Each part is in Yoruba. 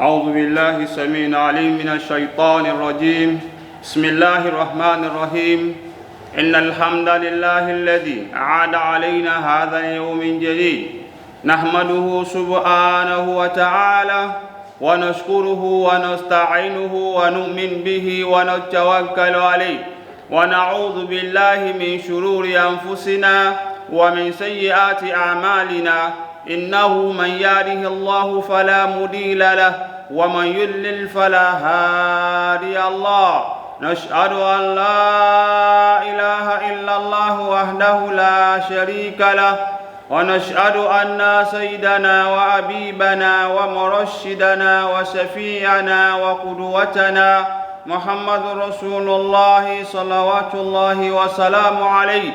أعوذ بالله السميع العليم من الشيطان الرجيم. بسم الله الرحمن الرحيم. إن الحمد لله الذي أعاد علينا هذا اليوم الجديد نحمده سبحانه وتعالى ونشكره ونستعينه ونؤمن به ونتوكل عليه ونعوذ بالله من شرور أنفسنا ومن سيئات أعمالنا إنه من يهده الله فلا مضل له ومن يضلل فلا هادي الله. نشهد أن لا إله إلا الله وحده لا شريك له ونشهد أن سيدنا وحبيبنا ومرشدنا وشفيعنا وقدوتنا محمد رسول الله صلوات الله وسلامه عليه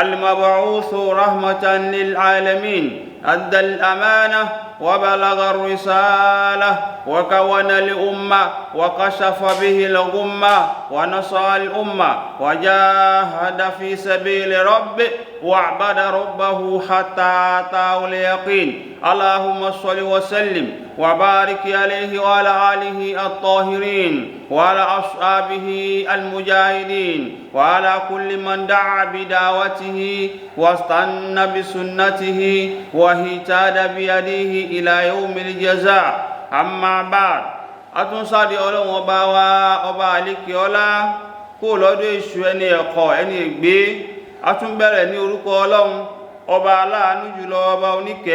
المبعوث رحمة للعالمين أدى الأمانة وبلغ الرسالة وكون الأمة وكشف به الغمة ونصر الأمة وجاهد في سبيل ربه واعبد ربه حتى أتاه اليقين. اللهم صل وسلم وبارك عليه وعلى آله الطاهرين وعلى أصحابه المجاهدين وعلى كل من دعا بدعوته واستنى بسنته واهتدى بيده إلى يوم الجزاء. أما بعد أتنصادي أولو وباوا أبالك يولا كل أدوش أني يقو أني يقبي أتنبر أني أرقو لهم أبالا نجل أباونيك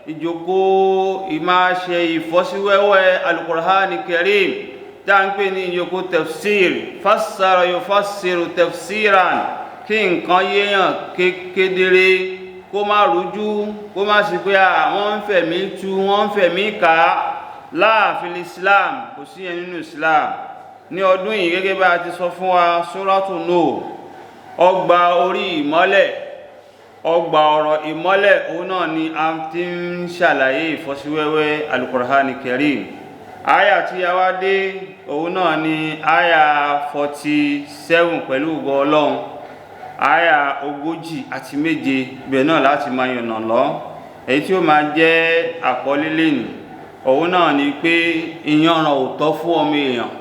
ìjókòó ìmáṣe ìfọ́síwẹ́wẹ́ Al-Qur'ani Karim tá ń pè ní ìjókòó tafsir fassara yufassiru tafsiran, kí nǹkan yéèyàn kedere kó má rújú kó má sì pé àwọn ń fẹ̀mí tú wọ́n ń fẹ̀mí ká láàfin Islam, kò sí yẹn nínú Islam. Ní ọdún yìí gẹ́gẹ́ bá a ti sọ fún wa, Suratu Nur, ọgbà orí ìmọ́lẹ̀, ọgbà ọ̀rọ̀ ìmọ́lẹ̀, òun náà ni a ti ń ṣàlàyé ìfọ́síwẹ́wẹ́ Al-Qur'ani Karim. Àyà tí a wá dé òun náà ni àyà 47 pẹ̀lú ògo Ọlọ́run, àyà 47 bẹ̀ náà láti máa yànnà lọ. Èyí tí ó máa jẹ́ àkọlé lẹ́nu òun náà ni pé ìyanràn ò tọ́ fún ọmọ èèyàn.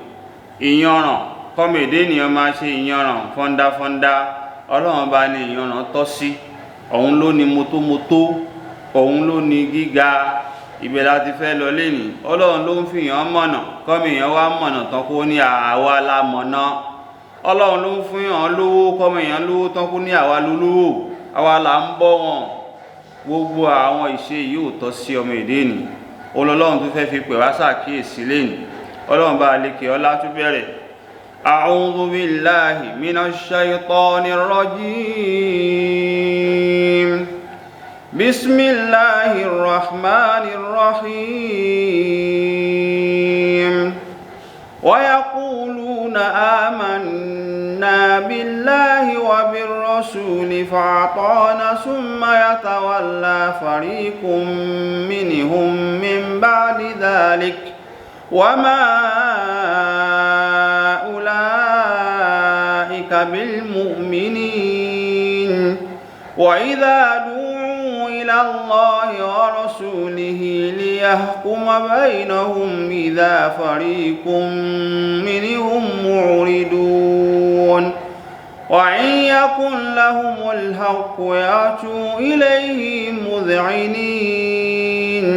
Ìyanràn kọ́mọ èdè ènìyàn máa ṣe ìyanràn fọ́ndáfọ́ndá, Ọlọ́run bá ní ìyanràn tọ́ sí. Òun ló ní mótómótó, òun ló ní gíga. Ibẹ̀ láti fẹ́ lọ lẹ́ni. Ọlọ́run ló ń fi èèyàn mọ̀nà, kọ́mọ èèyàn wá mọ̀nà tán kó ní àwa la mọ̀nà. Ọlọ́run ló ń fún èèyàn lówó, kọ́mọ èèyàn lówó tán kó ní àwa lólówó, àwa là ń bọ́ wọn. Gbogbo àwọn ìṣe yìí ò tọ́ sí ọmọ èdè ènì. Ọlọ́run tó fẹ́ fi pè wá ṣàkíyèsí lẹ́ni. Ọlọ́run bá lékè ọlá tó bẹ̀rẹ̀. أعوذ بالله من الشيطان الرجيم. بسم الله الرحمن الرحيم. ويقولون آمنا بالله وبالرسول فأطعنا ثم يتولى فريق منهم من بعد ذلك وما أولئك بالمؤمنين. وإذا دعوا إلى الله ورسوله ليحكم بينهم إذا فريق منهم معرضون. وإن يكن لهم الحق يأتوا إليه مذعنين.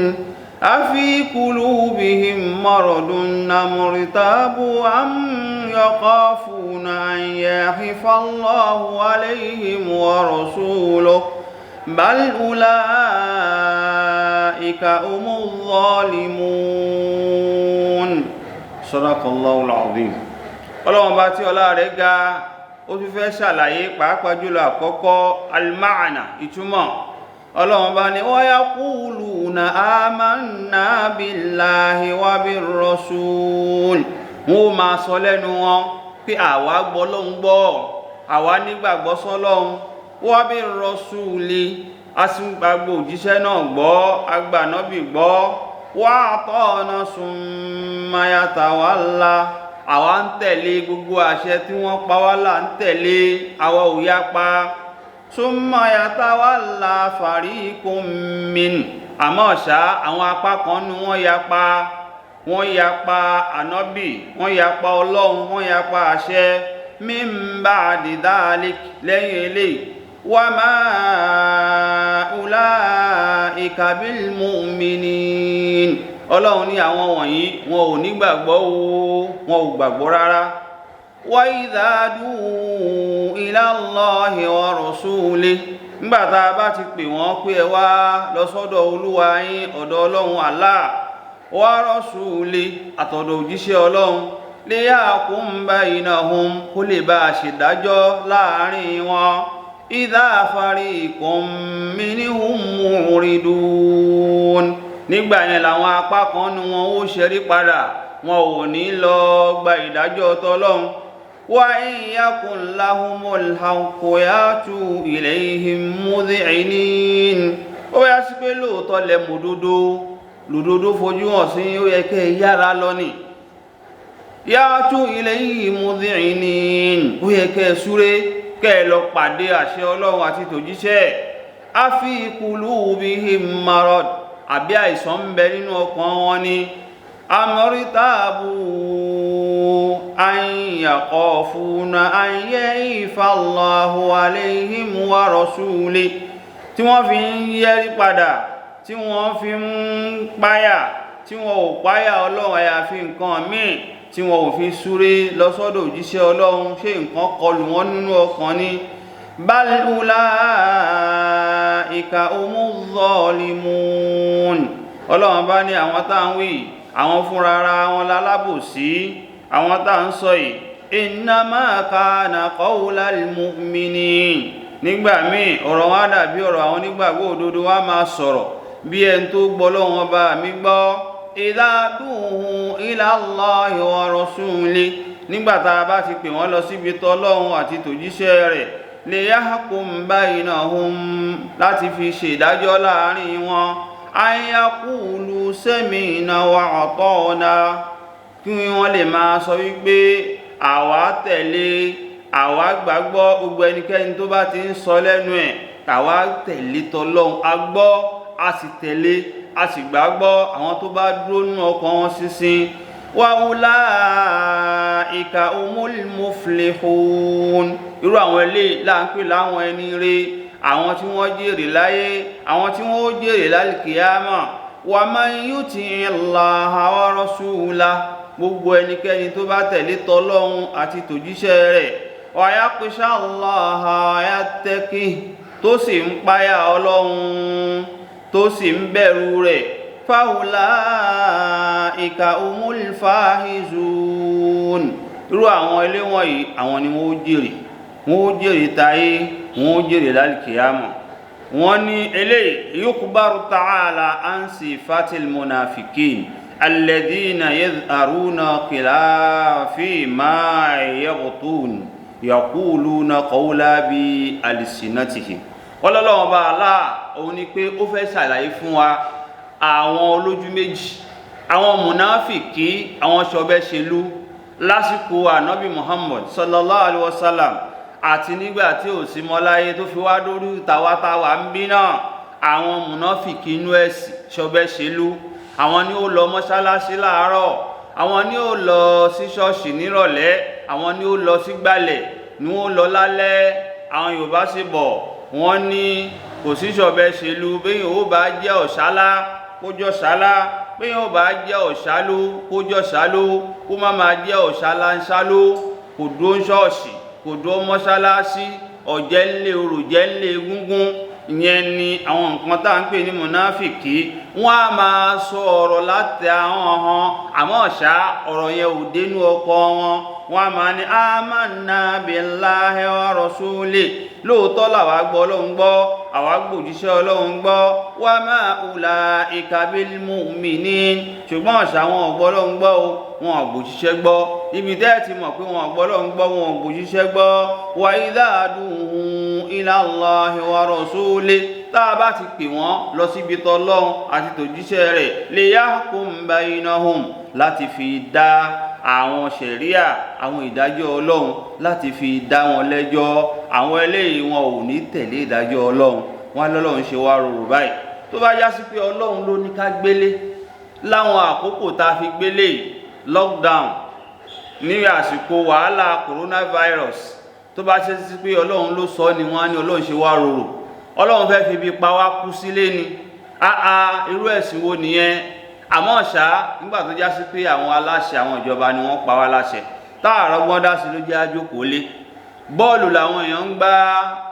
أفي قلوبهم مرض أم ارتابوا أم يخافون أن يحف الله عليهم ورسوله بل أولئك هم الظالمون. صدق الله العظيم. Ọlọ́run bá tí ọlá rẹ̀ ga, ó tún fẹ́ ṣàlàyé pàápàá jùlọ àkọ́kọ́ al-ma'na, ìtumọ̀. Ọlọ́run bá ní wa yaquluna amanna billahi wa birrasul. Wọ́n máa sọ lẹ́nu wọn pé àwa gbọ́ Ọlọ́run gbọ́, àwa nígbàgbọ́ sọ́lọ́run, wa birrasuli, a sì gbàgbọ́ òjíṣẹ́ náà gbọ́, agbà Ànábì gbọ́, wa ata'na summa yatawalla, àwa ń tẹ̀lé gbogbo àṣẹ tí wọ́n pa wá là ń tẹ̀lé, àwa ò yapa. summa yatawalla fariqun min, àmọ́ ṣá àwọn apá kan ní wọ́n yapa. wọ́n yapa ànábì, wọ́n yapa Ọlọ́run, wọ́n yapa àṣẹ min ba'di dhalik lẹ́yìn eléyìí wa ma ulaika bil mu'minin. Ọlọ́run ní àwọn wọ̀nyí wọn ò nígbàgbọ́ wọn ò gbàgbọ́ rárá. wa idha du'u ila Allahi wa rasulihi, nígbàtà bá ti pè wọ́n pé ẹ wá lọ sọ́dọ̀ Olúwa yín, ọ̀dọ̀ Ọlọ́run Allah, wa rasulihi àtọ̀dọ̀ òjíṣẹ́ Ọlọ́run, liyahkum baynahum kó lè bá ṣèdájọ́ láàrin wọn. idha fariqun minhum mu'ridun, nígbà yẹn làwọn apá kan ní wọn ó ṣẹ́rí padà, wọn ò ní lọ gba ìdájọ́ tọ́lọ́run. wa in yakun lahumul haqqu yatu ilayhim mudhi'inin, ó yá sí pé lóòótọ́ lẹ lòdodo fojú hàn sí, ó yẹ kẹ́ yára lọ ní. yatu ilayhim mudhi'inin, ó yẹ kẹ́ súré kẹ́ lọ pàdé àṣẹ Ọlọ́run àti tòjíṣẹ́. afi qulubihim marad, àbí àìsàn ń bẹ nínú ọkàn wọn ni. amritabu an yakhafuna an ya'ifa Allahu alayhim wa rasulihi, tí wọ́n fi ń yẹ́rí padà, tí wọ́n fi ń páyà, tí wọ́n ò páyà Ọlọ́run àyàfi nǹkan míì, tí wọ́n ò fi súré lọ́sọ́dọ̀ òjíṣẹ́ Ọlọ́run, ṣé nǹkan kọlù wọn nínú ọkàn ni. bal ulaika humuz zalimun, Ọlọ́run bá ní àwọn tá ń wí, àwọn fúnra ara wọn lálábòsí, àwọn tá ń sọ yìí. innama kana qawlal mu'minin, nígbà míì ọ̀rọ̀ wọn dàbí ọ̀rọ̀ àwọn onígbàgbọ́ òdodo wá máa sọ̀rọ̀ bí ẹni tó gbọ́ Ọlọ́run ọba mi gbọ́. idha du'u ila Allahi wa rasulihi, nígbàtà bá ti pè wọ́n lọ síbi tọ́lọ́run àti tòjíṣẹ́ rẹ̀. liyahkum baynahum, láti fi ṣèdájọ́ láàrin wọn. an yaqulu sami'na wa ata'na, kí wọ́n lè máa sọ wípé àwa tẹ̀lé, àwa gbàgbọ́. gbogbo ẹnikẹ́ni tó bá ti ń sọ lẹ́nu ẹ̀ àwa tẹ̀lé tọ́lọ́run, a gbọ́ a sì tẹ̀lé a sì gbàgbọ́, àwọn tó bá dúró nínú ọkàn wọn ṣinṣin. wa ulaika humul muflihun, irú àwọn eléyìí là ń pè láwọn ẹni rere, àwọn tí wọ́n jèrè láyé, àwọn tí wọ́n ó jèrè lálìkìyámà. wa man yuti'i Allaha wa rasulahu, gbogbo ẹnikẹ́ni tó bá tẹ̀lé tọ́lọ́run àti tòjíṣẹ́ rẹ̀. wa yakhsha Allaha wa yattaqihi, tó sì ń páyà Ọlọ́run, tó sì ń bẹ̀rù rẹ̀. faulaika humul faizun, irú àwọn ilé wọ̀nyí àwọn ni wọ́n ó jèrè táyé, wọ́n ó jèrè lálìkìyámà. wọ́n ní eléyìí yukhbaru ta'ala an sifatil munafiqin alladhina yadharuna khilafi ma yabtun yaquluna qawla bi alsinatihim. Ọlọ́run bá Allah òun ni pé ó fẹ́ ṣàlàyé fún wa àwọn olójú méjì, àwọn mùnáfìkí, àwọn ṣọbẹ́ṣelú lásìkò ànábì Muhammad sallallahu alaihi wasallam, àti nígbà tí ò sí mọ́ láyé tó fi wá dórí tàwátàwà ń bí náà. àwọn mùnáfìkí inú ẹ̀sìn ṣọbẹ́ṣelú, àwọn ni ó lọ mọ́ṣáláṣí láàárọ̀, àwọn ni ó lọ sí ṣọ́ọ̀ṣì nírọ̀lẹ́, àwọn ni ó lọ sí gbàlẹ̀, ni ó lọ lálẹ́. àwọn Yorùbá sì bọ̀ wọ́n ní kò sí ṣọbẹ́ṣelú, bẹ́yìn ó bá jẹ́ ọ̀ṣálá kó jọ ṣálá, bẹ́yìn ó bá jẹ́ ọ̀ṣáló kó jọ ṣáló, kó má máa jẹ́ ọ̀ṣálá ń ṣáló. kò dúró ń ṣọ́ọ̀ṣì, kò dúró mọ́ṣáláṣí, ọ̀jẹ̀ ńlẹ̀ orò jẹ́ ńlẹ̀ egúngún. ìyẹn ni àwọn nǹkan tá à ń pè ní mùnáfìkí. wọ́n á máa sọ ọ̀rọ̀ láti ahọ́n wọn, àmọ́ ṣá ọ̀rọ̀ yẹn ò dénú ọkàn wọn. wọ́n á máa ní amanna billahi wa rasulihi, lóòótọ́ làwa gbọ́ Ọlọ́run gbọ́, àwa gbòjíṣẹ́ Ọlọ́run gbọ́. wa ma ulaika bil mu'minin, ṣùgbọ́n ṣá wọn ò gbọ́ Ọlọ́run gbọ́ o, wọn ò gbòjíṣẹ́ gbọ́. ibi tẹ́ ti mọ̀ pé wọn ò gbọ́ Ọlọ́run gbọ́, wọn ò gbòjíṣẹ́ gbọ́. wa idha du'u ila Allahi wa rasulihi, tá a bá ti pè wọ́n lọ síbi tọ́lọ́run àti tòjíṣẹ́ rẹ̀, liyahkum baynahum, láti fi dá àwọn ṣẹ̀ríà, àwọn ìdájọ́ Ọlọ́run, láti fi dá wọn lẹ́jọ́. àwọn eléyìí wọn ò ní tẹ̀lé ìdájọ́ Ọlọ́run, wọn lọ́lọ́run ṣe wá rorò báyìí. tó bá já sí pé Ọlọ́run ló ní ká gbélé láwọn àkókò tá a fi gbélé lockdown ní àsìkò wàhálà coronavirus tó bá ṣe sí pé Ọlọ́run ló sọ ni wọ́n ní Ọlọ́run ṣe wá rorò, Ọlọ́run fẹ́ fi bí pa wá kú sílé ni. Irú ẹ̀sìn wo nìyẹn? Àmọ́ ṣá nígbà tó já sí pé àwọn aláṣẹ àwọn ìjọba ni wọ́n pa wá láṣẹ, táàrọ̀ gbọ́n dá sí ló jẹ́ àjókòó lé. Bọ́ọ̀lù làwọn èèyàn ń gbá,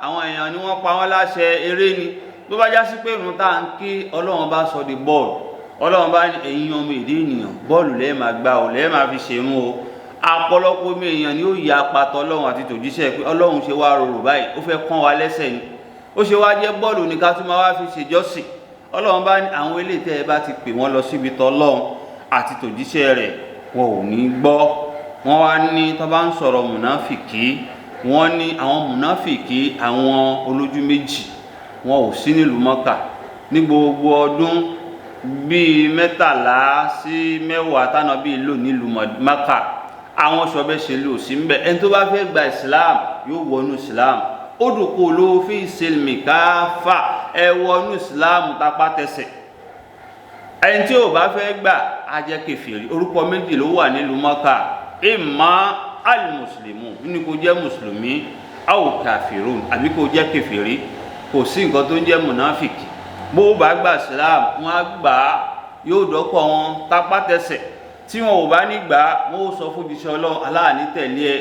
àwọn èèyàn ni wọ́n pa wọ́n láṣẹ, eré ni. Tó bá já sí pé ìrun tá à ń kí Ọlọ́run bá sọ di bọ́ọ̀lù, Ọlọ́run bá ní ẹ̀yin ọmọ èdè ènìyàn bọ́ọ̀lù lẹ́ẹ̀ máa gbá o, lẹ́ẹ̀ máa fi ṣerun o. Àpọ̀lọpọ̀ omi èèyàn ni ó ya apatọ Ọlọ́run àti tòjíṣẹ́ pé Ọlọ́run ṣe wá rorò báyìí, ó fẹ́ kán wa lẹ́sẹ̀ ni. Ó ṣe wá jẹ́ bọ́ọ̀lù ní ká tún máa wá fi ṣèjọ́sìn. Ọlọ́run bá ní àwọn eléyìí tẹ́ ẹ bá ti pè wọ́n lọ síbi tọ́lọ́run àti tòjíṣẹ́ rẹ̀ wọn ò ní gbọ́. Wọ́n wá ní tó bá ń sọ̀rọ̀ mùnáfìkì, wọ́n ní àwọn mùnáfìkì àwọn olójú méjì wọn ò sí nílùú Mọ́kà ní gbogbo ọdún bíi 13 sí 10 tánà bíi lò nílùú Mọ́kà. Àwọn ṣọbẹ́ ṣe lò sí ń bẹ̀. Ẹni tó bá fẹ́ gba Islam yóò wọnú Islam. Udkhulu fi silmi káfà, ẹ wọnú Islam tapá tẹsẹ̀. Ẹni tí ò bá fẹ́ gbà á jẹ́ kèfèrí. Orúkọ méjì ló wà nílùú Mọ́kà, imma al-muslimu ní kó jẹ́ mùsùlùmí, aw kafirun àbí kó jẹ́ kèfèrí. Kò sí nǹkan tó ń jẹ́ mùnáfìkì. Bó bá gba Islam wọn á gbà á, yóò dọ́kọ̀ wọn tapá tẹsẹ̀. Tí wọn ò bá ní gbà wọn ó sọ fún jíṣẹ́ Ọlọ́run aláàní tẹ̀lé ẹ,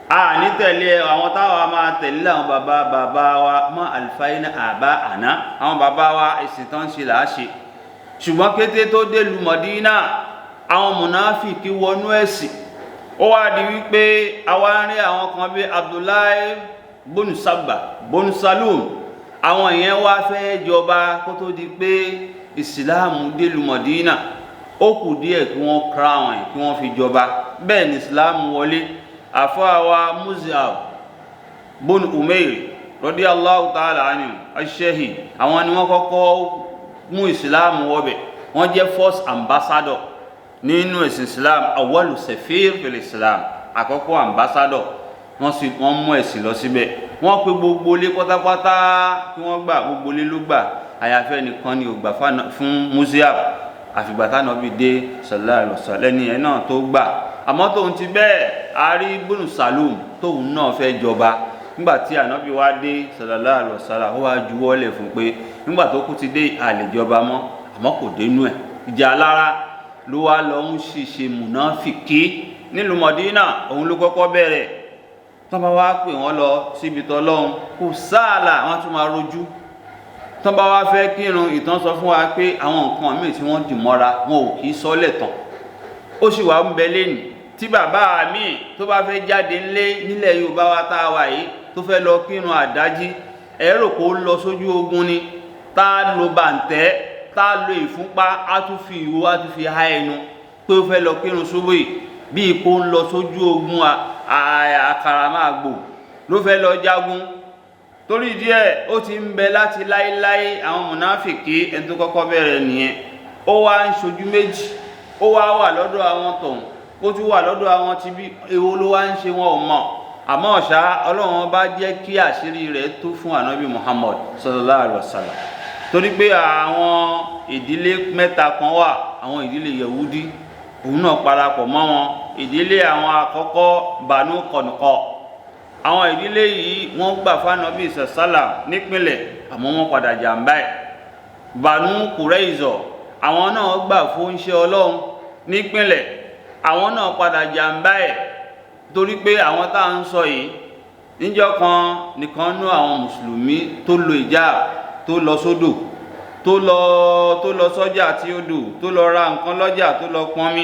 àní tẹ̀lé àwọn táwa máa tẹ̀lé àwọn bàbá wa mọ́ àlùfáìnà àbá àná, àwọn bàbá wa ẹ̀sìn tán ṣe làá ṣe. Ṣùgbọ́n kété tó dé lu Mọ̀dínà àwọn mùnáfìkì wọnú ẹ̀sìn. Ó wá di wípé àwa rí àwọn kan bí Abdullahi bonu Saba bonu Salum, àwọn ìyẹn wá fẹ́ jọba kó tó di pé ìsìláàmù dé lu Mọ̀dínà. Ó kù díẹ̀ kí wọ́n crown ẹ̀ kí wọ́n fi jọba, bẹ́ẹ̀ ni ìsìláàmù wọlé. Àfáàwà Mus'ab bun Umair radiyallahu ta'ala anhu ash-shahid, àwọn ni wọ́n kọ́kọ́ mú ìsìláàmù wọbẹ̀. Wọ́n jẹ́ first ambassador nínú ẹ̀sìn Islam, awwalu safir fil Islam, àkọ́kọ́ ambassador. Wọ́n mú ẹ̀sìn lọ síbẹ̀. Wọ́n pe gbogbo ilé pátápátá kí wọ́n gbà, gbogbo ilé ló gbà. Àyàfẹ́ nìkan ni ò gbà fún Mus'ab, àfìgbà t'Ànábì dé sallallahu alaihi wasallam lẹ́ni ẹ̀ náà tó gbà. Àmọ́ tóun ti bẹ́ẹ̀, a rí bonu Salum tóun náà fẹ́ jọba. Nígbà tí Ànábì wá dé sallallahu alaihi wasallam, ó wá juwọ́lẹ̀ fún pé nígbà tó kú ti dé àlejọba mọ́, àmọ́ kò dénú ẹ̀. Ìjà alára ló wá lọ ń ṣiṣẹ́ mùnáfìkì nílùú Mọ̀dínà, òun ló kọ́kọ́ bẹ̀rẹ̀. Tán bá wá pè wọ́n lọ síbi tọ́lọ́run kò sáàlà, wọ́n tún máa rojú. Tán bá wá fẹ́ kírun, ìtàn sọ fún wa pé àwọn nǹkan míì tí wọ́n dì mọ́ra wọn ò kì í sọ́lẹ̀ tán. Ó sì wà ń bẹ lẹ́nu tí bàbá mi tó bá fẹ́ jáde nílẹ̀ Yorùbá wa tá a wà yìí tó fẹ́ lọ kírun àdájí, ẹ rò kó lọ sójú ogun ni, tá a lo bàǹtẹ́, tá a lo ìfúnpá, á tún fi ìwo, á tún fi há ẹnu pé ó fẹ́ lọ kírun ṣubú yìí, bí ipò ń lọ sójú ogun àkàràmáàgbò ló fẹ́ lọ jagun. Torí díẹ̀ ó ti ń bẹ láti láéláé àwọn mùnáfìkì, ẹni tó kọ́kọ́ bẹ̀rẹ̀ nìyẹn. Ó wá ń ṣojú méjì, ó wá wà lọ́dọ̀ àwọn tọ̀hún, ó tún wà lọ́dọ̀ àwọn tí bí èwo ló wá ń ṣe wọn ò mọ̀. Àmọ́ ọ̀ṣá Ọlọ́run bá jẹ́ kí àṣírí rẹ̀ tó fún Ànábì Muhammad sallallahu alaihi wasallam. Torí pé àwọn ìdílé mẹ́ta kan wà, àwọn ìdílé Yahudi, òun náà parapọ̀ mọ́ wọn. Ìdílé àwọn àkọ́kọ́ Banu Qanqa, àwọn ìdílé yìí wọ́n gbà fún Ànábì sallallahu nípìnlẹ̀, àmọ́ wọ́n padà jàmbá ẹ̀. Banu Qurayza, àwọn náà gbà fún iṣẹ́ Ọlọ́run nípìnlẹ̀, àwọn náà padà jàmbá ẹ̀. Torí pé àwọn tá à ń sọ yìí, níjọ́ kan nìkan nú àwọn mùsùlùmí tó lo ìjáàb, tó lọ sódò, tó lọ sọ́jà tí ó dò, tó lọ ra nǹkan lọ́jà, tó lọ pọnmi.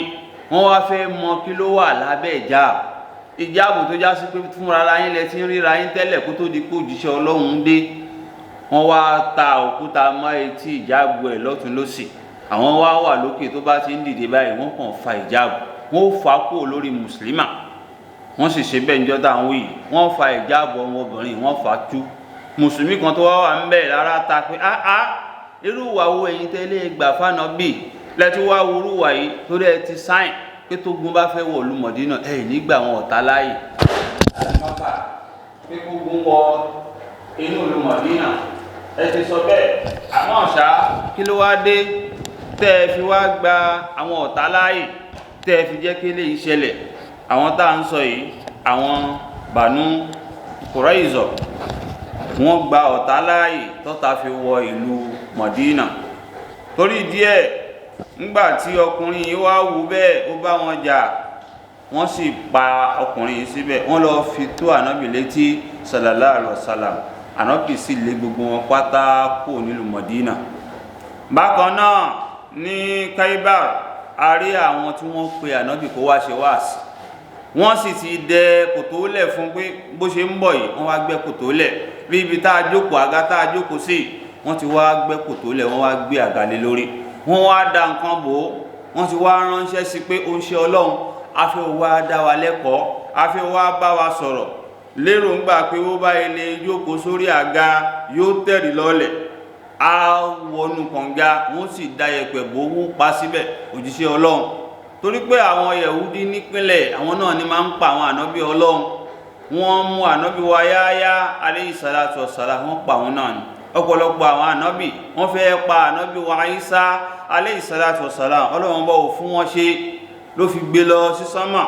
Wọ́n wá fẹ́ mọ kí ló wà lábẹ́ ìjáàb. Ìjáàbù tó já sí pé fúnra ara yín lẹ ti ń ríra yín tẹ́lẹ̀ kó tó di pé òjíṣẹ́ Ọlọ́run dé. Wọ́n wá ta òkúta mọ́ etí ìjáàbù ẹ̀ lọ́tún lósì. Àwọn wá wà lókè, tó bá ti ń dìde báyìí wọ́n kàn fa ìjáàbù, wọ́n ó fà kúrò lórí mùsùlùmá. Wọ́n sì ṣe bẹ́ẹ̀ níjọ́ táwọn wí, wọ́n fa ìjáàbù ọmọbìnrin, wọ́n fà tú. Mùsùlùmí kan tó wá wà ń bẹ̀ lára ta pé irú ìwà wo ẹ̀yin tẹ́lẹ̀ gbà f'Ànábì lẹ́tí wá wúrú wà yìí, torí ẹ ti sáìn pé tó gun bá fẹ́ wọ̀ ìlú Mọ̀dínà ẹ̀ nígbà wọn ọ̀tá láàyè. Àlùmọ́kà pé kó gun wọ inú ìlú Mọ̀dínà ẹ ti sọ bẹ́ẹ̀. Àmọ́ ọ̀ṣá kí ló wá dé? tẹ́ fi wá gba àwọn ọ̀tá láàyè tẹ́ fi jẹ́ kí lè ṣẹlẹ̀. Àwọn tá ń sọ yìí, àwọn Banu Qurayza, wọ́n gba ọ̀tá láàyè tọ́ta fi wọ ìlú Madina. Torí díẹ̀ nígbà tí ọkùnrin yìí wá wù bẹ́ẹ̀, ó bá wọn jà, wọ́n sì pa ọkùnrin yìí síbẹ̀. Wọ́n lọ fi tó Ànábì létí sallallahu alaihi wasallam. Ànábì sì lé gbogbo wọn pátá kúrò nílùú Madina. Bákan náà ní Khaybar, a rí àwọn tí wọ́n pe Ànábì kó wá ṣe wáàsí. Wọ́n sì ti dẹ kòtò lẹ̀ fún pé bó ṣe ń bọ̀ yìí, wọ́n wá gbẹ́ kòtò lẹ̀ bí ibi tá a jókòó, àga tá a jókòó sí, wọ́n ti wá gbẹ́ kòtò lẹ̀, wọ́n wá gbé àga lé lórí, wọ́n wá da nǹkan bò ó, wọ́n ti wá ránṣẹ́ sí pé ó ń ṣe Ọlọ́run, a fẹ́ wá dá wa lẹ́kọ̀ọ́, a fẹ́ wá bá wa sọ̀rọ̀, lérò ń gbà pé ó bá ilé jókòó sórí àga yóò tẹ̀rì lọ́lẹ̀, a wọnú kànga, wọ́n sì da yẹ̀pẹ̀ bò ó pa síbẹ̀, òjíṣẹ́ Ọlọ́run. Torí pé àwọn Yẹ̀húdí nípínlẹ̀ àwọn náà ni máa ń pa àwọn ànábì Ọlọ́run. Wọ́n mú ànábì wa Yahya alayhi salatu wassalam, wọ́n pa àwọn náà ni. Ọ̀pọ̀lọpọ̀ àwọn ànábì wọ́n fẹ́ pa ànábì wa Isa alayhi salatu wassalam, Ọlọ́run bá ò fún wọn ṣe, ló fi gbé lọ sí sánmà.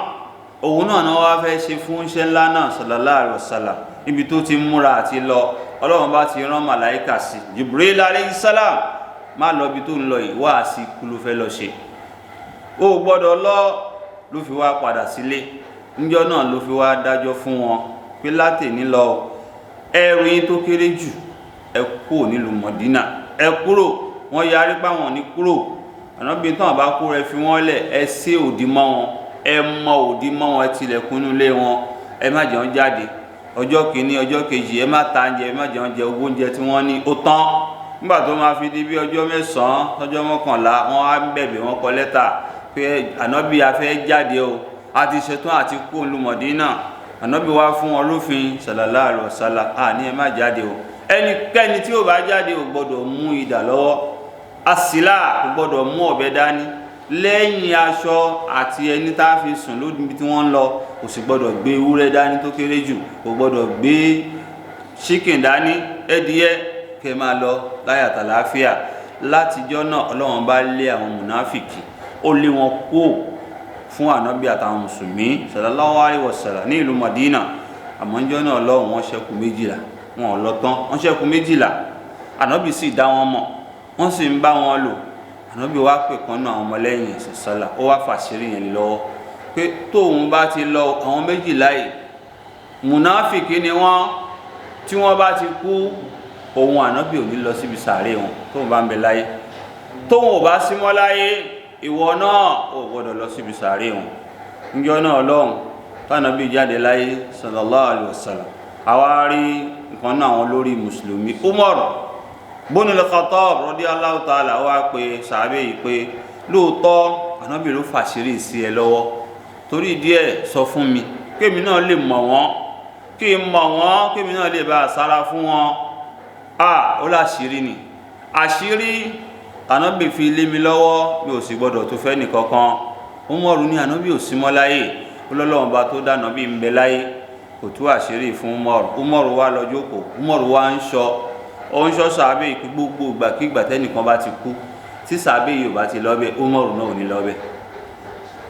Òun náà náà wá fẹ́ ṣe fún iṣẹ́ ńlá náà sallallahu alaihi wasallam. Ibi tó ti múra àti lọ, Ọlọ́run bá ti rán màláíkà sí Jibril alayhi salam, má lọ bí tó ń lọ yìí, wá sí kú ló fẹ́ lọ ṣe. Ó gbọ́dọ̀ lọ, ló fi wá padà sílé. Níjọ́ náà ló fi wá dájọ́ fún wọn pé látẹ̀ní lọ, ẹrù yín tó kéré jù ẹ kúrò nílùú Mọ̀dínà, ẹ kúrò. Wọ́n yarí pa wọn ní kúrò. Ànábì tán bá kúrò, ẹ fi wọ́n lẹ̀, ẹ sé òdì mọ́ wọn, ẹ mọ òdì mọ́ wọn, ẹ tilẹ̀kùn ilé wọn, ẹ má jẹ́ wọn jáde. Ọjọ́ kìíní, ọjọ́ kejì, ẹ má ta oúnjẹ, ẹ má jẹ́ wọn jẹ owó oúnjẹ tí wọ́n ní, ó tán. Nígbà tó máa fi di bí ọjọ́ 9, ọjọ́ 11, wọ́n á bẹ̀bẹ̀, wọ́n kọ lẹ́tà pé Ànábì a fẹ́ jáde o, a ti ṣetán àti kó ìlú Mọ̀dínà. Ànábì wá fún wọn lófin sallallahu alaihi wasallam, ní ẹ má jáde o. Ẹnikẹ́ni tí ó bá jáde ò gbọ́dọ̀ mú idà lọ́wọ́, àsìlá kò gbọ́dọ̀ mú ọ̀bẹ dání, lẹ́yìn aṣọ àti ẹni tá a fi sùn lóbi tí wọ́n ń lọ, kò sì gbọ́dọ̀ gbé ewúrẹ́ dání tó kéré jù, kò gbọ́dọ̀ gbé chicken dání, ẹdìyẹ, kẹ máa lọ láyàtà láàfíà. Látijọ́ náà Ọlọ́run bá lé àwọn mùnáfìkì, ó lé wọn kó fún Ànábì àtàwọn mùsùlùmí sallallahu alaihi wasallam ní ìlú Madina. Àmọ́ níjọ́ náà Ọlọ́run wọ́n ṣẹ́kù 12, wọn ò lọ tán, wọ́n ṣẹ́kù 12. Ànábì sì dá wọn mọ̀, wọ́n sì ń bá wọn lò. Ànábì wá pè kan náà àwọn ọmọlẹ́yìn sàlá, ó wá fàṣírí yẹn lọ́wọ́ pé tóun bá ti lọ, àwọn 12 yìí mùnáfìkì ni wọ́n, tí wọ́n bá ti kú, òun Ànábì ò ní lọ síbi sàárè wọn tóun bá ń bẹ láyé. Tóun ò bá sí mọ́ láyé, ìwọ náà ò gbọ́dọ̀ lọ síbi sàárè wọn. Níjọ́ náà Ọlọ́run tánàbí jáde láyé sallallahu alaihi wasallam, àwa rí nǹkan náà àwọn lórí mùsùlùmí Umar ibn al-Khattab radiyallahu ta'ala wá pé sàábé yìí pé lóòótọ́ Ànábì ló fàṣírí sí ẹ lọ́wọ́, torí díẹ̀ sọ fún mi kémi náà lè mọ̀ wọ́n, kí n mọ̀ wọ́n, kémi náà lè bá sára fún wọn. Ó láṣírí ni, àṣírí Ànábì fi lé mi lọ́wọ́, mi ò sì gbọ́dọ̀ tó fẹ́ nìkankan. Umaru ní Ànábì ò sí mọ́ láyé, Ọlọ́run bá tó dá Ànábì ń bẹ láyé, kò tú àṣírí fún Umaru. Umaru wá lọ jókòó, Umaru wá ń ṣọ́ sàábé ìpín gbogbo ìgbàkígbà tẹ́nìkan bá ti kú, tí sàábé yìí ò bá ti lọ́bẹ̀, Umaru náà ò ní lọ́bẹ̀.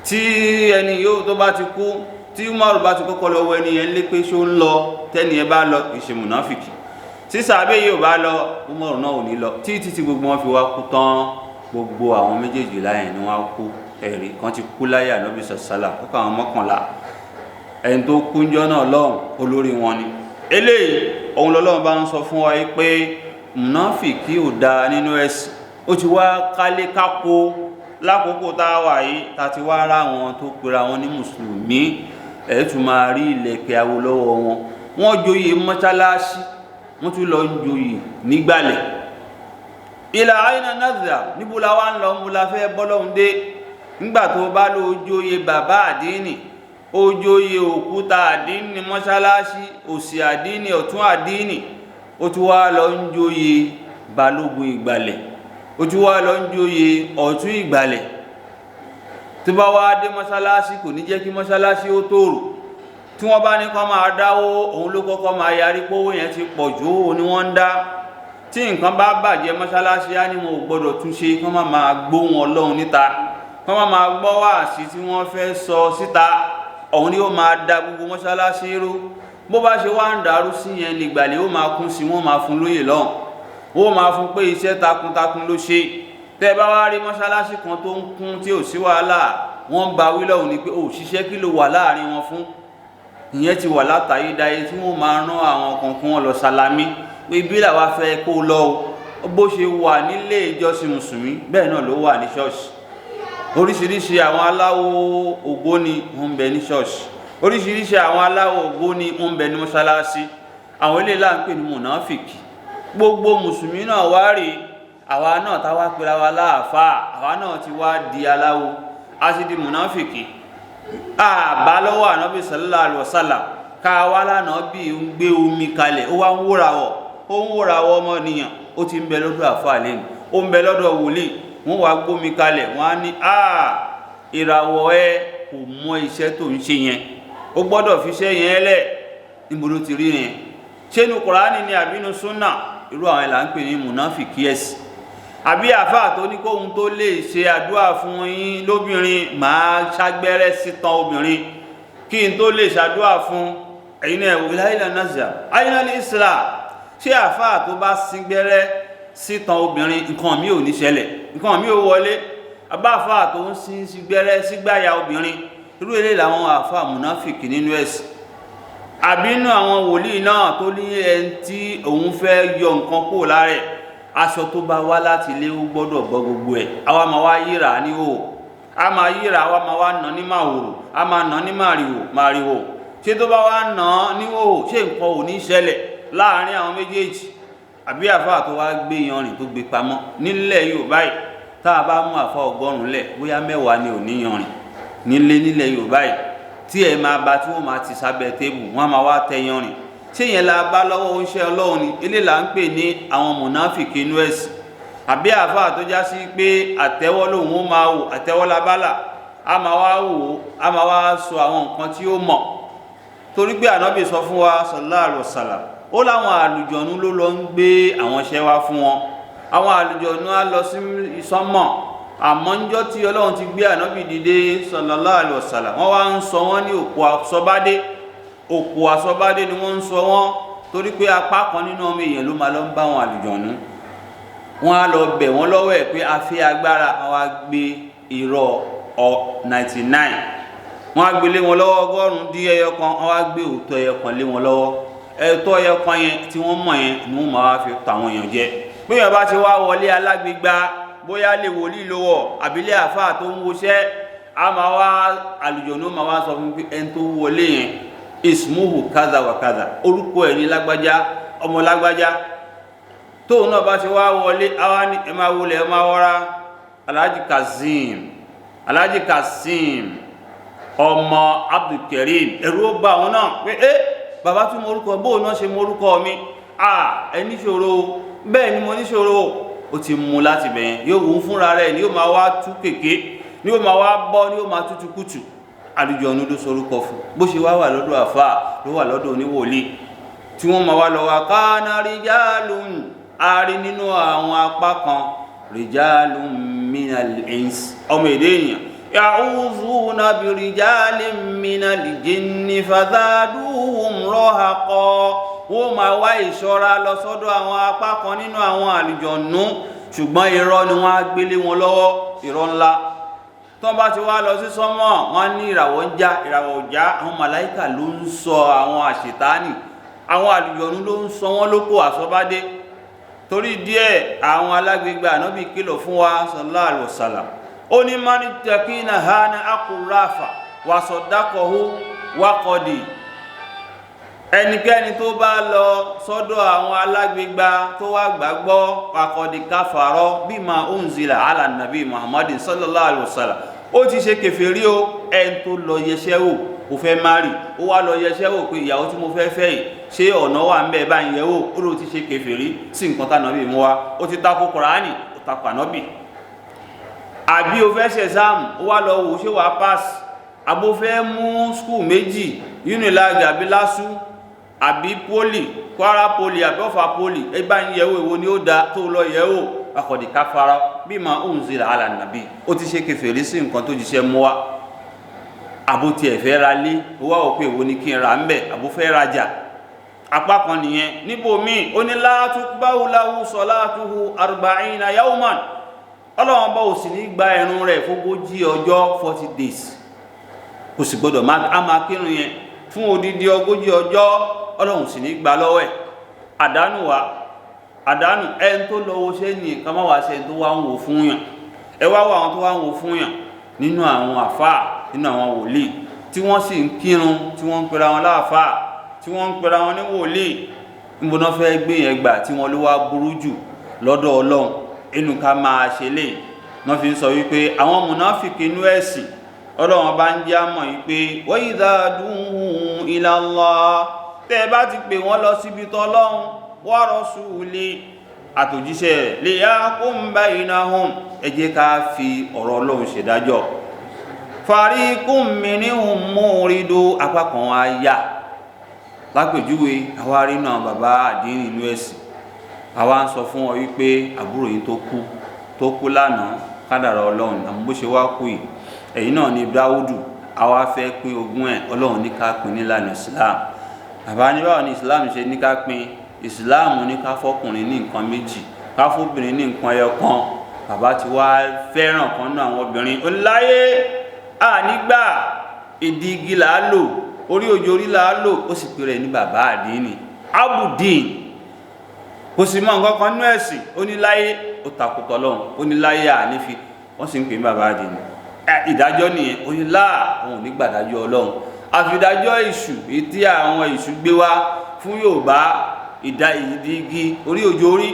Tí ẹni yóò tó bá ti kú, tí Umaru bá ti kọ́kọ́ lọ́wọ́ ẹni yẹn lé pé ṣó ń lọ, tẹ́ni ẹ bá lọ, ìṣe mùnáfìkì. Tí sàábé yìí ò bá lọ, Umaru náà ò ní lọ. Títí tí gbogbo wọn fi wá kú tán, gbogbo àwọn méjèèjì láyé ni wọ́n kú. Ẹ̀rí kan ti kú láyé Ànábì sàlá, ó kà wọn 11. Ẹni tó kúnjọ́ náà lọ́hùn, olórí wọn ni. Eléyìí òun lọ́lọ́run bá ń sọ fún wa pé mùnáfìkì ò da nínú ẹ̀sìn. Ó ti wá kálé kákó lákòókò tá a wà yìí, tá ti wá rá wọn tó pera wọn ní mùsùlùmí, ẹ̀ tún máa rí ilẹ̀kẹ̀ awo lọ́wọ́ wọn. Wọ́n joyè mọ́ṣáláṣí, wọ́n tún lọ joyè nígbàlẹ̀. Ìlà àìnà nàzà, níbo la wá ń lọ, mo la fẹ́ bọ́lọ́hun dé. Nígbà tó bá lọ joyè bàbá àdínì, ojoyè òkúta àdínì mọ́ṣáláṣí, òsì àdínì, ọ̀tún àdínì, ó tún wá lọ ń joyè balógun ìgbàlẹ̀, ó tún wá lọ ń joyè ọ̀tún ìgbàlẹ̀. Tó bá wá dé mọ́ṣáláṣí, kò ní jẹ́ kí mọ́ṣáláṣí ó tòrò. Tí wọ́n bá ní kó máa dáwó, òun ló kọ́kọ́ máa yarí pówó yẹn ti pọ̀ jù, òun ni wọ́n ń dá. tí nǹkan bá bàjẹ́ mọ́ṣáláṣí á ní wọn ò gbọ́dọ̀ túnṣe kán má máa gbóhùn Ọlọ́run níta, kán má máa gbọ́ wáàsí tí wọ́n fẹ́ sọ síta, òun ni ó máa da gbogbo mọ́ṣáláṣí rú. bó bá ṣe wá ń dàrú sí yẹn nígbàlẹ̀ ó máa kún sí, wọ́n máa fún lóyè lọ́hùn, ó máa fún pé iṣẹ́ takuntakun ló ṣe. tẹ́ bá wá rí mọ́ṣáláṣí kan tó ń kún tí ò sí wàhálà, wọ́n gba wí lọ́hùn ni pé ó ṣiṣẹ́ kí ló wà láàrin wọn fún. ìyẹn ti wà látàyédáyé tí wọ́n máa rán àwọn kan kí wọ́n lọ sálámí pé bí làwa fẹ́ kó lọ o. bó ṣe wà nílé ìjọsìn mùsùlùmí bẹ́ẹ̀ náà ló wà ní ṣọ́ọ̀ṣì. oríṣiríṣi àwọn aláwo ògbóni ń bẹ ní ṣọ́ọ̀ṣì, oríṣiríṣi àwọn aláwo ògbóni ń bẹ ní mọ́ṣáláṣí. àwọn ilé là ń pè ní mùnáfìkì. gbogbo mùsùlùmí náà wá rèé, àwa náà táwa pera wa láàfáà, àwa náà ti wá di aláwo, a sì di mùnáfìkì. àbá lọ́wọ́ ànábì sallallahu alaihi wasallam ká wá lánàá bí ń gbé omi kalẹ̀, ó wá ń wúra wọ ọmọnìyàn, ó ti ń bẹ lọ́dọ̀ àfáà lẹ́nu, ó ń bẹ lọ́dọ̀ wòlíì, wọ́n wá gbómi kalẹ̀, wọ́n á ní ìràwọ̀ ẹ kò mọ iṣẹ́ tó ń ṣe yẹn, ó gbọ́dọ̀ fi iṣẹ́ yẹn lẹ̀. níbo ló ti rí yẹn? ṣé inú Kùránì ni àbí inú súnà? irú àwọn ìlà ń pè ní mùnáfìkí ẹ̀sìn. àbí àfáà tó ní kóhun tó lè ṣe àdúrà fún yín lóbìnrin máa ṣàgbẹ́rẹ́ sítan obìnrin kí n tó lè ṣàdúrà fún ẹ̀yin náà wò láìlà nàzà àyínà ní Islam. ṣé àfáà tó bá síngbẹ́rẹ́ sítan obìnrin nǹkan mi ò ní ṣẹlẹ̀, nǹkan mi ò wọlé? àbá àfáà tó ń síngbẹ́rẹ́ sígbáyà obìnrin, irú eléyìí làwọn àfáà mùnáfìkì nínú ẹ̀sìn. àbí inú àwọn wòlíì náà tó ní ẹni tí òun fẹ́ yọ nǹkan kúrò lára ẹ̀, aṣọ tó bá wá láti ilé ó gbọ́dọ̀ bọ́ gbogbo ẹ̀, àwa máa wá yíra ní o, a máa yíra, àwa máa wá nà ní màwòrò, a máa nà ní màrìwò. ṣé tó bá wá nà ní o, ṣé nǹkan ò ní ṣẹlẹ̀ láàrin àwọn méjèèjì? àbí àfáà tó wá gbé yanrìn tó gbé pamọ́ nílẹ̀ Yorùbá yìí, tá a bá mú àfáà 100 lẹ̀, bóyá 10 ni ò ní yanrìn nílẹ̀ Yorùbá yìí, tí ẹ máa bá tí wọ́n máa ti sábẹ́ tébù, wọ́n máa wá tẹ yanrìn. ṣé yẹn la bá lọ́wọ́ oúnṣẹ́ Ọlọ́run ni? eléyìí là ń pè ní àwọn mùnáfìkì inú ẹ̀sìn. àbí àfáà tó já sí pé àtẹ́wọ́ lòun ó máa wò, àtẹ́wọ́ labálà, a máa wá wò, a máa wá sọ àwọn nǹkan tí ó mọ̀. torí pé ànábì sọ fún wa sallallahu alaihi wasallam, ó láwọn àlùjọ̀nú ló lọ ń gbé àwọn iṣẹ́ wá fún wọn. àwọn àlùjọ̀nú á lọ sí sánmọ̀, àmọ́ níjọ́ tí Ọlọ́run ti gbé ànábì dìde sallallahu alaihi wasallam, wọ́n wá ń sọ wọ́n ní òkú àsọbádé ni wọ́n ń sọ wọ́n, torí pé apá kan nínú ọmọ èèyàn ló máa lọ ń bá wọn àlùjọ̀nú. wọ́n á lọ bẹ̀ wọ́n lọ́wọ́ ẹ̀ pé a fẹ́ agbára, wọ́n á gbé irọ́ 99, wọ́n á gbé lé wọn lọ́wọ́ 100 dín ẹyọ kan, wọ́n á gbé òótọ́ ẹyọ kan lé wọn lọ́wọ́. ẹ̀tọ́ ẹyọ kan yẹn tí wọ́n mọ̀ yẹn ni wọ́n máa fi tàwọn èèyàn jẹ. bí wọ́n bá ti wá wọlé alágbègbà, bóyá lè wòlíì lówó àbílẹ̀ àfáà tó ń woṣẹ́, a máa wá àlùjọ̀nú máa wá sọ fún pé ẹni tó wọlé yẹn ismuhu kaza wa kaza, orúkọ ẹ̀ ní lágbájá, ọmọ lágbájá. tóun náà bá ti wá wọlé, àwa ní ẹ máa wọlé, ẹ máa wọra Alhaji Kazeem ọmọ Abdulkareem. ẹ̀rù ó bá wọn náà pé bàbá tún mọ orúkọ, bóun náà ṣe mọ orúkọ mi, ẹ níṣòro. bẹ́ẹ̀ ni mo níṣòro. ó ti mú láti bẹ̀yẹn, yóò wù fúnra rẹ̀ ni yóò máa wá tú kèké, ni yóò máa wá bọ́, ni yóò máa tútù kùtù. àlùjọ̀nú ló sorúkọ fún. bó ṣe wá wà lọ́dọ̀ àfáà ló wà lọ́dọ̀ oníwòlíì, tí wọ́n máa wá lọ wá kana rijalun, a rí nínú àwọn apá kan rijalun minal ins, ọmọ èdè ènìyàn, ya'udhuna bi rijalin minal jinni fazaduhum rahaqa. wọ́n máa wá ìṣọ́ra lọ sọ́dọ̀ àwọn apá kan nínú àwọn àlùjọ̀nú, ṣùgbọ́n irọ́ ni wọ́n á gbélé wọn lọ́wọ́, irọ́ ńlá. tó bá ti wá lọ sí sánmọ̀, wọ́n ní ìràwọ̀ ń já, ìràwọ̀ ò já, àwọn màláíkà ló ń sọ àwọn àṣetánì, àwọn àlùjọ̀nú ló ń sọ wọ́n lóko àsọbádé. torí díẹ̀ àwọn alágbègbè ànábì kìlọ̀ fún wa sallallahu alaihi wasallam, ó ní mani taqina hana akurafa wa saddaqahu wa qadi. ẹnikẹ́ni tó bá lọ sọ́dọ̀ àwọn alágbègbà tó wá gbàgbọ́ faqad kafara bima unzila ala nabi Muhammadin sallallahu alaihi wasallam, ó ti ṣe kèfèrí o. ẹni tó lọ yẹsẹ́ wò, ó fẹ́ márì, ó wá lọ yẹsẹ́ wò pé ìyàwó tí mo fẹ́ fẹ́ yìí ṣé ọ̀nà wà ń bẹ̀ bá ń yẹ wò, ó ló ti ṣe kèfèrí sí nǹkan tánàbí mú wa, ó ti tako Kùránì, ó tako ànábì. àbí o fẹ́ ṣe exam, ó wá lọ wò ṣé wàá pass, àbó fẹ́ mú skul méjì, Unilag àbí LASU, àbí poli Kwara poli àbí Ọ̀fà poli ẹ bá ń yẹ̀wò èwo ni ó da tó lọ yẹ̀wò akọ̀dì káfara bima unzila ala nabi ó ti ṣe kèfèrí sí nǹkan tó jíṣẹ́ mú wá àbó tiẹ̀ fẹ́ ra lé wá ò pé èwo ni kí n ra ń bẹ̀ àbó fẹ́ rajà apá kan nìyẹn níbo míì ó ní la tuqbalu lahu salatuhu 40 yawman ọlọ́run bá ò sì ní gba ẹ̀rùn rẹ̀ fógójì ọjọ́ 40 days kò sì gbọdọ̀ máa kírun yẹn fún odidi ogójì ọjọ́ ọlọ́run sì ní gba lọ́wọ́ ẹ̀ àdánù ẹni tó lọ́wọ́ ṣe ní nǹkan má wá ṣe tó wá ń wò fún yàn ẹ wá wà àwọn tó wá ń wò fún yàn nínú àwọn àfáà nínú àwọn wòlíì tí wọ́n sì ń kírun tí wọ́n ń pera wọn láàfáà tí wọ́n ń pera wọn ní wòlíì níbo náà fẹ́ gbé yẹn gbà tí wọ́n ló wá burú jù lọ́dọ̀ ọlọ́run inú ká máa ṣe lè wọ́n fi ń sọ wípé àwọn mùnáfíkì inú ẹ̀sìn ọlọ́run bá ń jẹ́ àmọ̀ wípé wa idha du'u ila Allah tẹ́ bá ti pè wọ́n lọ síbi tọ́lọ́run wa rasuli àtòjíṣẹ́ li yahkum bainahum ẹ jẹ́ ká fi ọ̀rọ̀ ọlọ́run ṣèdájọ́ fariqum minhum muridu apá kan ayá lápèjúwe àwa rí náà bàbá àdínì inú ẹ̀sìn àwa ń sọ fún ọ wípé àbúrò yìí tó kú lánàá kádàrá ọlọ́run àmọ́ bó ṣe wá kú yìí ẹ̀yìn náà ni Dáúdù àwa fẹ́ pín ogún ẹ̀ ọlọ́run ní ká pín nílànà Islam bàbá ní báwo ni Islam ṣe ní ká pín Islam ní ká fọkùnrin ní nǹkan méjì ká fóbìnrin ní nǹkan ẹyọ kan bàbá ti wá fẹ́ràn kan náà àwọn obìnrin ó láyé nígbà ìdí igi là á lò orí òjò orí là á lò ó sì pè rẹ̀ ní bàbá àdínì abudin kò sì mọ nǹkan kan nú ẹ̀sìn ó ní láyé ó takùtọ̀ lọ́hùn ó ní láyé ànífi wọ́n sì ń pè ní bàbá àdínì ìdájọ́ nìyẹn ó ní láà òun ò ní gbàdájọ́ ọlọ́run àfidájọ́ ìṣù tí àwọn ìṣù gbé wá fún Yorùbá ìdí igi orí òjò orí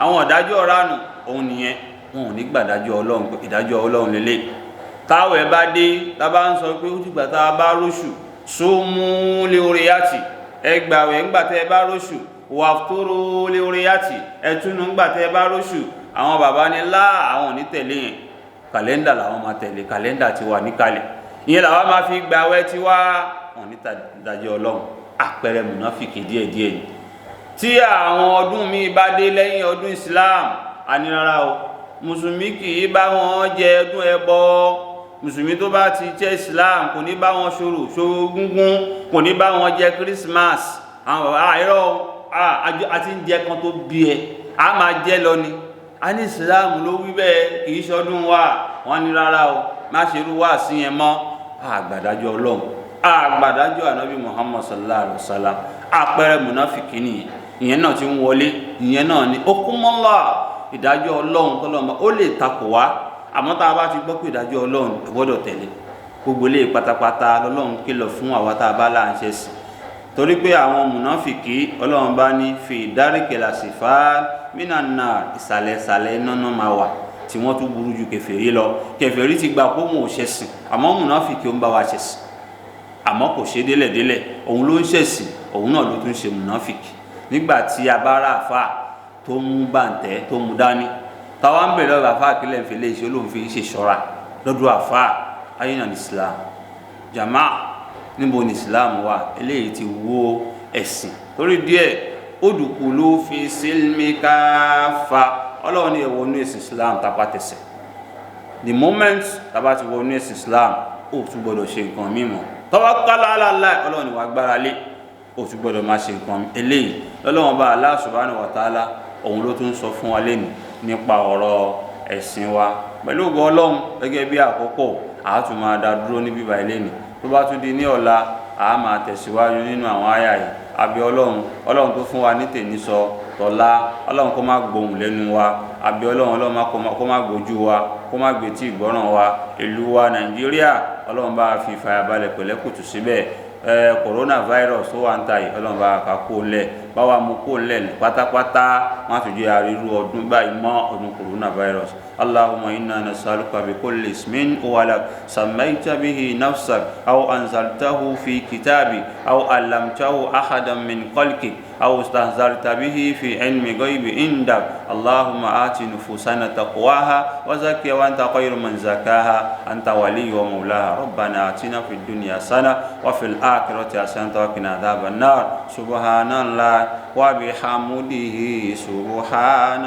àwọn ìdájọ́ ránù òun nìyẹn wọn ò ní gbàdájọ́ ọlọ́run ìdájọ́ ọlọ́run lélẹ̀ táwẹ̀ bá dé tá bá ń sọ pé ó dìgbà tá a bá róṣù sómú lé orí yàtì ẹgbàwẹ̀ ńgbà tẹ́ ẹ bá róṣù wàftóró lé orí yàtì ẹtúnú ńgbà tẹ́ ẹ bá róṣù àwọn bàbá ní láà àwọn ò ní tẹ̀lé yẹn kàlẹ́ndà làwọn máa tẹ̀lé kàlẹ́ndà ti wà níkàlẹ̀ ìyẹn làwọn máa fi gbàwẹ̀ tí wá wọn ní ìdájọ́ ọlọ́run àpẹẹrẹ mùnáfìkì díẹ̀díẹ̀ ni tí àwọn ọdún míì bá dé lẹ́yìn ọdún Islam ànírárá o mùsùlùmí kì í bá wọn jẹ ọdún ẹbọ mùsùlùmí tó bá ti jẹ́ Islam kò ní bá wọn ṣòro gúngún kò ní bá wọn jẹ Christmas àwọn bàbá àìrọ àti ń jẹ kan tó bí ẹ a máa jẹ lọ ni a ní Islam ló wí bẹ́ẹ̀ kì í ṣọdún wa wọn ní rárá o má ṣe irú wá sí yẹn mọ́ àgbàdájọ́ ọlọ́run àgbàdájọ́ ànábì Muhammad sallallahu alaihi wasallam àpẹẹrẹ mùnáfìkì nìyẹn ìyẹn náà ti ń wọlé ìyẹn náà ni okúmọ́lá ìdájọ́ ọlọ́run tọ́lọ́mọ ó lè takò wá àmọ́ tá a bá ti gbọ́ pé ìdájọ́ ọlọ́run gbọ́dọ̀ tẹ̀lé gbogbo ilé pátápátá lọ́lọ́run kìlọ̀ fún àwa tá a bá là ń ṣe sí torí pé àwọn mùnáfìkì ọlọ́run bá ní fi dárìkẹ̀lá sí fa mínàna ìsàlẹ̀ iná náà máa wà tí wọ́n tún burú ju kèfèrí lọ kèfèrí ti gba pé òun ò ṣẹ̀sìn àmọ́ mùnáfìkì ó ń bá wa ṣẹ̀sìn àmọ́ kò ṣe délẹ̀délẹ̀ òun ló ń ṣẹ̀sìn òun náà ló tún ṣe mùnáfìkì nígbà tí a bá rà àfà tó mú bàǹtẹ́ tó mú dání táwa ń bèrè lọ́wọ́ àfà kílẹ̀ ń fi lé iṣẹ́ olóhùn fi ṣe ṣọ́ra lọ́dọ̀ àfà ayé náà ní Islam jama níbo ní Islam wà eléyìí ti wó ẹ̀sìn torí díẹ̀ udkhulu fi silmi kafa ọlọ́run ní ẹ̀wọ̀n ní ẹ̀sìn Islam tápá tẹ̀sẹ̀ the moment tábà ti wọ ní ẹ̀sìn Islam ó tún gbọdọ̀ ṣe nǹkan mímọ́ tawakkal ala Allah ọlọ́run ní wàá gbára lé ó tún gbọdọ̀ máa ṣe nǹkan eléyìí lọ́lọ́wọ́n bá Allah subhanahu wa ta'ala òun ló tún sọ fún wa lẹ́nu nípa ọ̀rọ̀ ẹ̀sìn wa pẹ̀lú ògo ọlọ́run gẹ́gẹ́ bí àkókò a tún máa dá dúró ní bíbá ilé ni tó bá tún di ní ọ̀la a máa tẹ̀síwájú nínú àwọn àyà yìí àbí ọlọ́run tó fún wa ní tèmi sọ tọ̀la ọlọ́run kó má gbóhùn lẹ́nu wa àbí ọlọ́run kó má gbójú wa kó má gbé tí ìgbọ́ràn wa ìlú wa Nàìjíríà ọlọ́run bá fi fàyàbalẹ̀ pẹ̀lẹ́kùtù síbẹ̀ coronavirus tó wà ń ta yìí ọlọ́run bá ká kó lẹ̀ bá wa mú kó lẹ̀ pátápátá má fi jẹ́ àríru ọdún báyìí mọ́ ọdún coronavirus. Allahumma inna nas'aluka bi kulli ismin huwa lak sammayta bihi nafsak aw anzaltahu fi kitabi aw allamtahu ahadan min khalqik أو استهزرت به في علم غيب عندك اللهم آت نفوسنا تقواها وزكها وأنت خير من زكاها أنت ولي ومولاها ربنا آتنا في الدنيا حسنة وفي الآخرة حسنة وقنا عذاب النار سبحان الله وبحمده سبحان